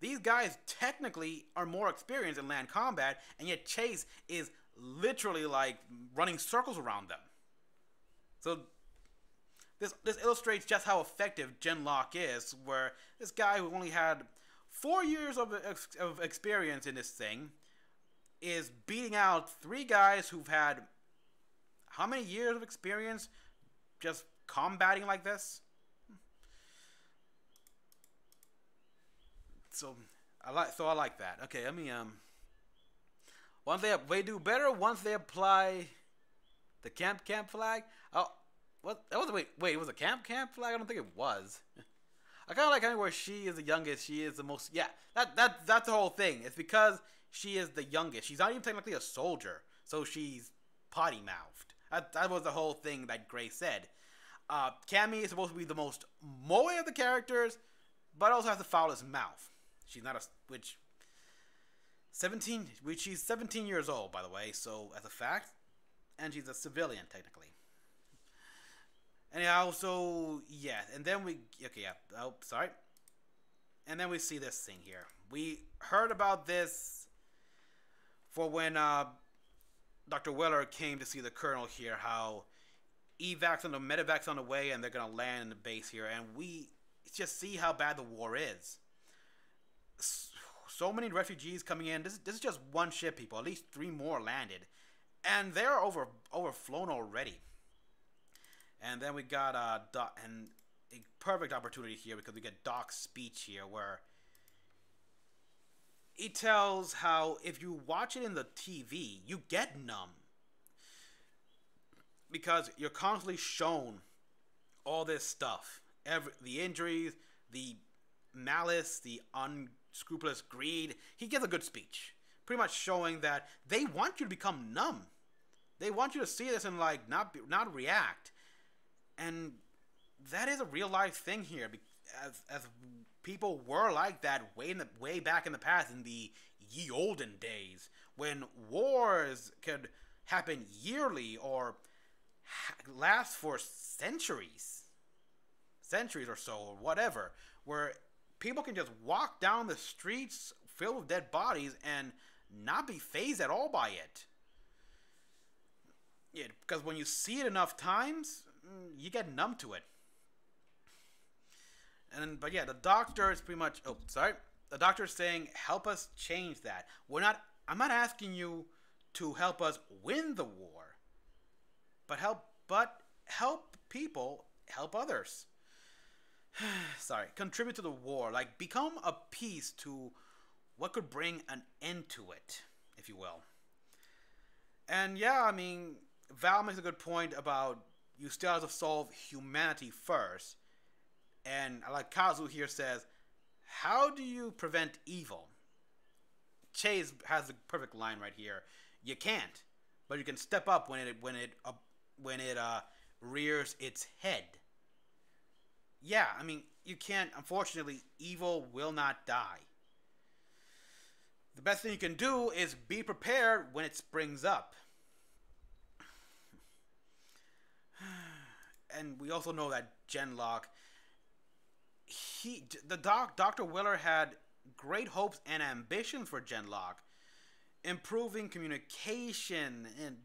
These guys technically are more experienced in land combat, and yet Chase is literally like running circles around them. So this illustrates just how effective Genlock is, where this guy who only had 4 years of experience in this thing is beating out three guys who've had how many years of experience just combating like this? So I like that. Okay, let me once they do better once they apply the camp flag. Oh, what? That was wait. It was a camp flag? I don't think it was. I kind of like where she is the youngest. She is the most. Yeah, that's the whole thing. It's because she is the youngest. She's not even technically a soldier, so she's potty mouthed. That was the whole thing that Gray said. Cammy is supposed to be the most moe of the characters, but also has the foulest mouth. She's not she's 17 years old, by the way, so as a fact, and she's a civilian technically. Anyhow, so yeah, and then and then we see this thing here. We heard about this for when Dr. Weller came to see the Colonel here, how medevac's on the way, and they're gonna land in the base here, and we just see how bad the war is. So many refugees coming in. This is just one ship, people. At least 3 more landed, and they're overflown already. And then we got and a perfect opportunity here because we get Doc's speech here, where he tells how if you watch it in the TV, you get numb because you're constantly shown all this stuff, the injuries, the malice, the unscrupulous greed. He gives a good speech, pretty much showing that they want you to become numb. They want you to see this and like not react, and that is a real life thing here. As people were like that way back in the past, in the ye olden days, when wars could happen yearly or last for centuries or so, or whatever, where people can just walk down the streets filled with dead bodies and not be fazed at all by it. Yeah, because when you see it enough times, you get numb to it. But yeah, the doctor is pretty much. Oh, sorry. The doctor is saying, "Help us change that." I'm not asking you to help us win the war, but help people, help others. Sorry, contribute to the war. Like, become a piece to what could bring an end to it, if you will. And yeah, I mean, Val makes a good point about you still have to solve humanity first. And like Kazu here says, how do you prevent evil? Chase has the perfect line right here. You can't, but you can step up when it rears its head. Yeah, I mean, you can't. Unfortunately, evil will not die. The best thing you can do is be prepared when it springs up. And we also know that Genlock Dr. Willer had great hopes and ambitions for Genlock, improving communication and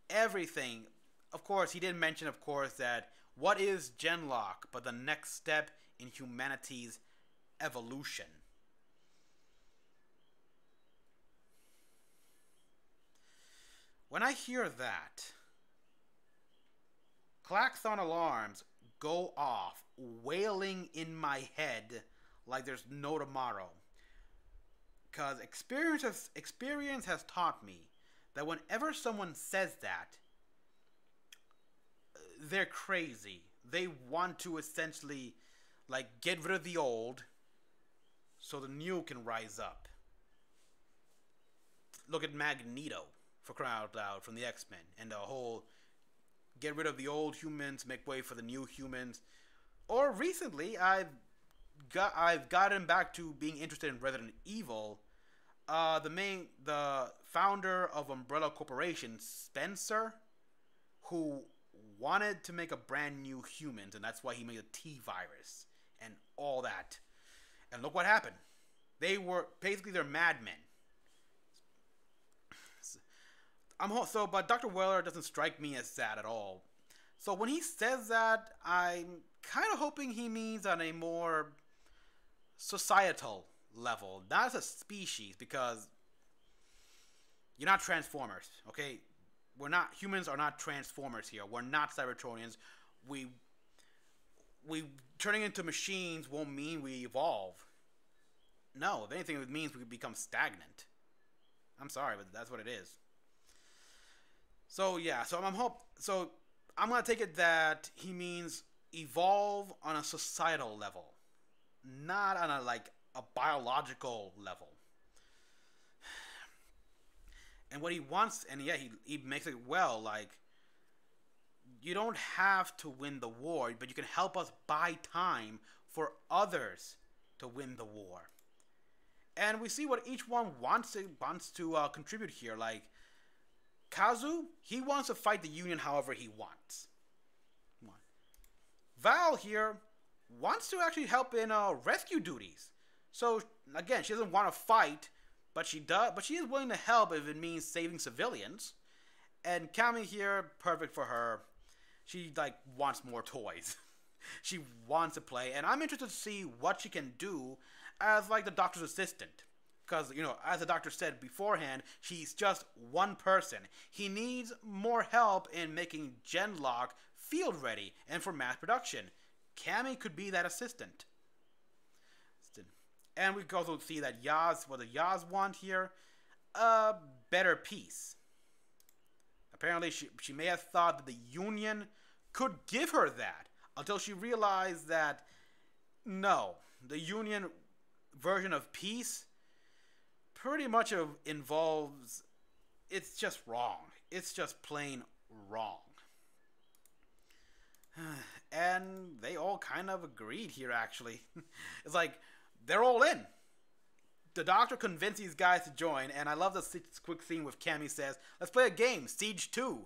everything. Of course, he did mention, of course, that what is Genlock but the next step in humanity's evolution? When I hear that, klaxon alarms go off, wailing in my head like there's no tomorrow. Because experience has taught me that whenever someone says that, they're crazy. They want to essentially, like, get rid of the old so the new can rise up. Look at Magneto, for crying out loud, from the X-Men, and the whole get rid of the old humans, make way for the new humans. Or recently, I've gotten back to being interested in Resident Evil. The founder of Umbrella Corporation, Spencer, who wanted to make a brand new humans, and that's why he made a T-virus and all that. And look what happened. They're madmen. But Dr. Weller doesn't strike me as that at all. So when he says that, I'm kind of hoping he means on a more societal level, not as a species, because you're not Transformers, okay? Humans are not Transformers here. We're not Cybertronians. We turning into machines won't mean we evolve. No, if anything, it means we become stagnant. I'm sorry, but that's what it is. So yeah, so I'm gonna take it that he means evolve on a societal level, not on a biological level. And what he wants, and yeah, he makes it well, like, you don't have to win the war, but you can help us buy time for others to win the war. And we see what each one wants to contribute here. Like, Kazu, he wants to fight the Union however he wants. Val here wants to actually help in rescue duties. So again, she doesn't want to fight, but she is willing to help if it means saving civilians. And Kami here, perfect for her. She wants more toys. She wants to play, and I'm interested to see what she can do as the doctor's assistant. Because, as the doctor said beforehand, she's just one person. He needs more help in making Genlock field ready and for mass production. Cammy could be that assistant. And we can also see that what the Yaz want here, a better peace. Apparently, she may have thought that the Union could give her that until she realized that, no, the Union version of peace pretty much involves, it's just wrong. It's just plain wrong. And they all kind of agreed here, actually. It's like, they're all in. The doctor convinced these guys to join, and I love this quick scene with Cammy says, let's play a game, Siege 2.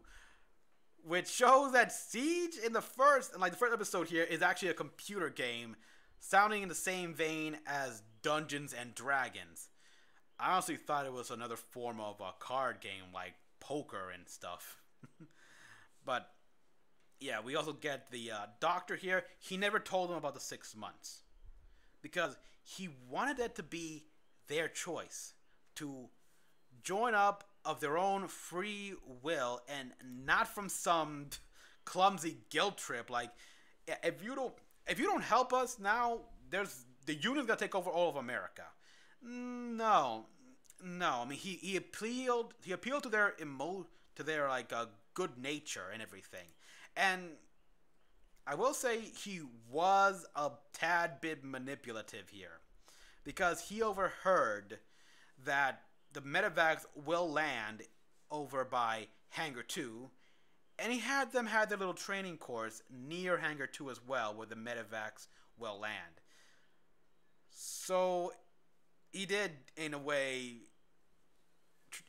Which shows that Siege in the first episode here is actually a computer game, sounding in the same vein as Dungeons and Dragons. I honestly thought it was another form of a card game like poker and stuff. But yeah, we also get the doctor here. He never told them about the 6 months because he wanted it to be their choice to join up of their own free will and not from some clumsy guilt trip. Like, if you don't help us now, the Union's gonna take over all of America. No. I mean, he appealed to their good nature and everything. And I will say he was a tad bit manipulative here, because he overheard that the medevacs will land over by Hangar 2, and he had them have their little training course near Hangar 2 as well, where the medevacs will land. So he did, in a way,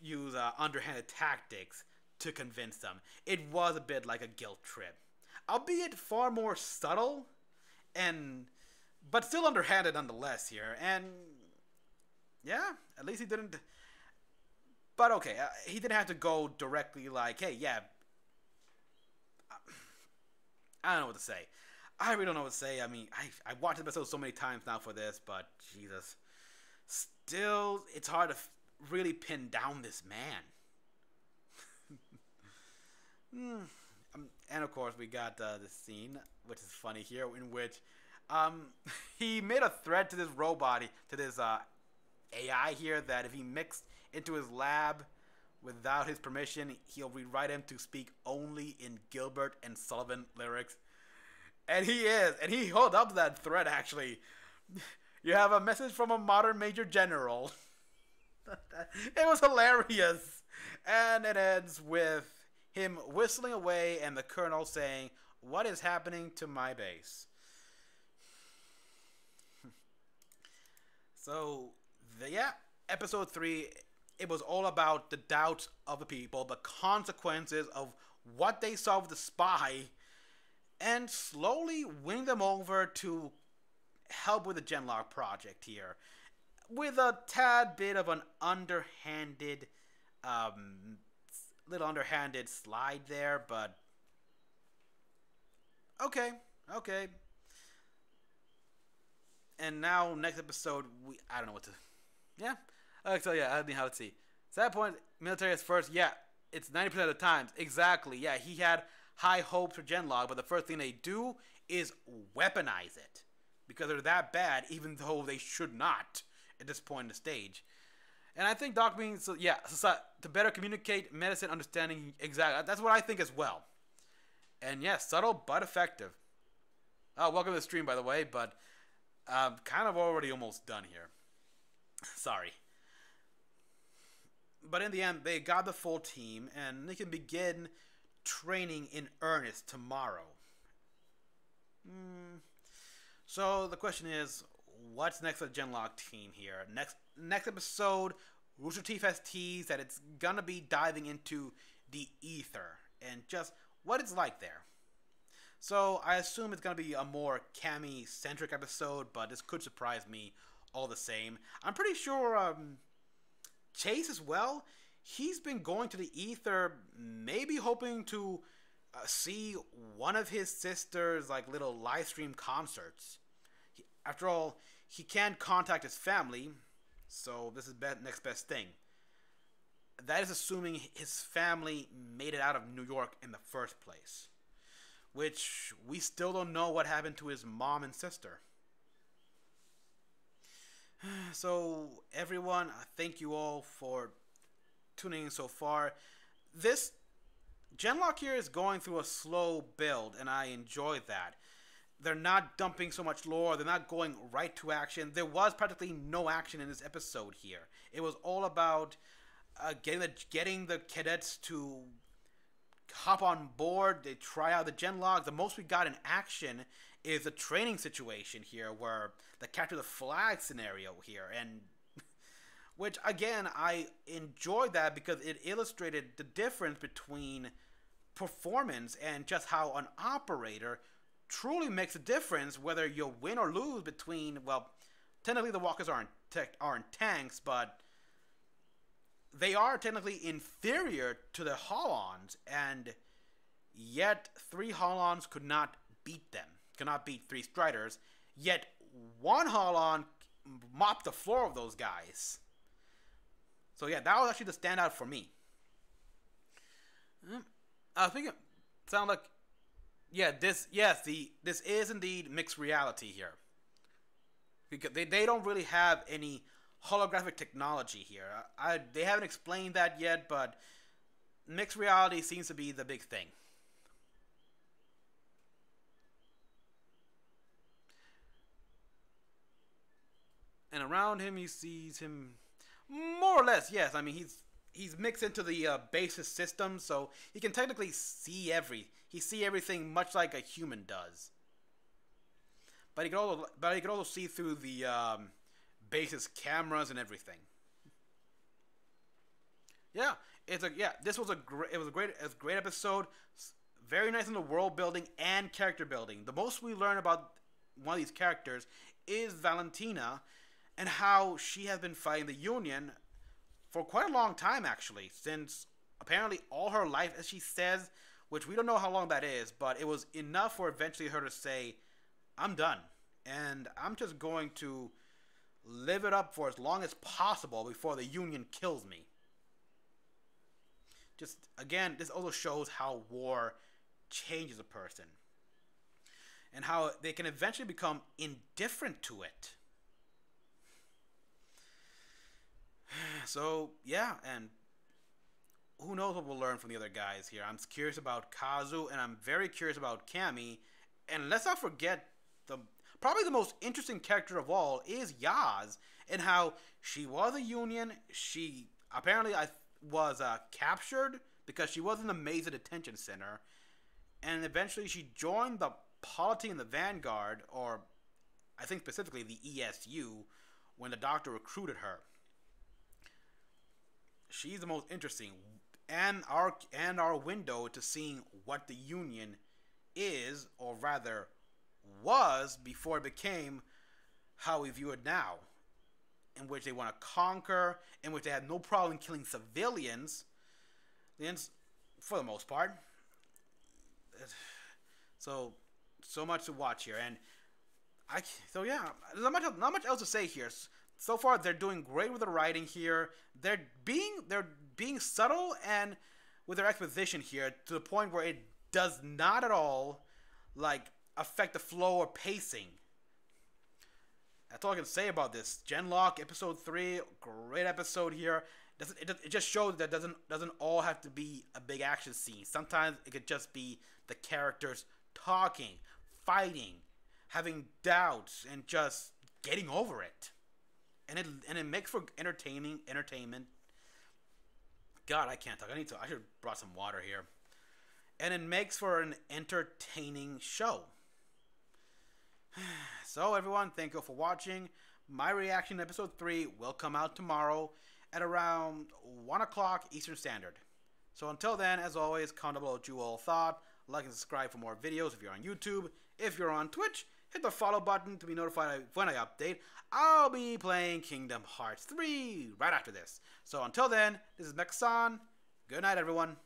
use underhanded tactics to convince them. It was a bit like a guilt trip, albeit far more subtle and but still underhanded nonetheless here. And yeah, at least he didn't. But okay, he didn't have to go directly like, hey, yeah. I don't know what to say. I really don't know what to say. I mean, I watched the episode so many times now for this, but Jesus. Still, it's hard to really pin down this man. And of course, we got this scene, which is funny here, in which he made a threat to this robot, to this AI here, that if he mixed into his lab without his permission, he'll rewrite him to speak only in Gilbert and Sullivan lyrics. And he is, and he held up to that threat, actually. You have a message from a modern major general. It was hilarious. And it ends with him whistling away and the colonel saying, "What is happening to my base?" So, yeah, episode 3, it was all about the doubts of the people, the consequences of what they saw with the spy, and slowly winning them over to help with the Genlock project here, with a tad bit of an underhanded, little underhanded slide there, but okay. And now next episode, I don't know what to, yeah. So yeah, I mean, how to see. So at that point, military is first. Yeah, it's 90% of the times. Exactly. Yeah, he had high hopes for Genlock, but the first thing they do is weaponize it. Because they're that bad, even though they should not at this point in the stage. And I think Doc means, so yeah, to better communicate medicine, understanding, exactly. That's what I think as well. And yes, subtle but effective. Welcome to the stream, by the way, but kind of already almost done here. Sorry. But in the end, they got the full team, and they can begin training in earnest tomorrow. So the question is, what's next for the Genlock team here? Next episode, Rooster Teeth has teased that it's gonna be diving into the ether and just what it's like there. So I assume it's gonna be a more Cammy-centric episode, but this could surprise me all the same. I'm pretty sure Chase as well. He's been going to the ether, maybe hoping to see one of his sister's like little live stream concerts. After all, he can't contact his family, so this is next best thing. That is assuming his family made it out of New York in the first place, which we still don't know what happened to his mom and sister. So everyone, thank you all for tuning in so far. This Genlock here is going through a slow build, and I enjoy that. They're not dumping so much lore. They're not going right to action. There was practically no action in this episode here. It was all about getting the cadets to hop on board. They try out the Genlock. The most we got in action is a training situation here, where the capture the flag scenario here, and which again I enjoyed that because it illustrated the difference between performance and just how an operator truly makes a difference whether you win or lose between, well, technically the walkers aren't tanks, but they are technically inferior to the Holons, and yet 3 Holons could not beat them. Could not beat 3 Striders, yet 1 Holon mopped the floor of those guys. So yeah, that was actually the standout for me. I was thinking, sound like, yeah, this is indeed mixed reality here. Because they don't really have any holographic technology here. They haven't explained that yet, but mixed reality seems to be the big thing. And around him, he sees him more or less. Yes, I mean he's mixed into the basis system, so he can technically see everything much like a human does. But he can also see through the basis cameras and everything. Yeah, this was a great episode. Very nice in the world building and character building. The most we learn about one of these characters is Valentina and how she has been fighting the Union for quite a long time, actually, since apparently all her life, as she says, which we don't know how long that is, but it was enough for eventually her to say, I'm done, and I'm just going to live it up for as long as possible before the Union kills me. Just, again, this also shows how war changes a person, and how they can eventually become indifferent to it. So, yeah, and who knows what we'll learn from the other guys here. I'm curious about Kazu, and I'm very curious about Cammy. And let's not forget, probably the most interesting character of all is Yaz, and how she was a Union. She apparently was captured because she was in the Mesa Detention Center, and eventually she joined the polity in the Vanguard, or I think specifically the ESU, when the Doctor recruited her. She's the most interesting, and our window to seeing what the Union is, or rather was before it became how we view it now, in which they want to conquer, in which they had no problem killing civilians, for the most part. So much to watch here, and yeah, there's not much else to say here. So far, they're doing great with the writing here. They're being subtle and with their exposition here to the point where it does not at all affect the flow or pacing. That's all I can say about this. Genlock episode 3, great episode here. It just shows that doesn't all have to be a big action scene. Sometimes it could just be the characters talking, fighting, having doubts, and just getting over it. And it makes for entertainment. God, I can't talk. I should have brought some water here. And it makes for an entertaining show. So everyone, thank you for watching. My reaction to episode 3 will come out tomorrow at around 1 o'clock Eastern Standard. So until then, as always, comment below what you all thought. Like and subscribe for more videos if you're on YouTube. If you're on Twitch, hit the follow button to be notified when I update. I'll be playing Kingdom Hearts 3 right after this. So until then, this is Mecha-san. Good night, everyone.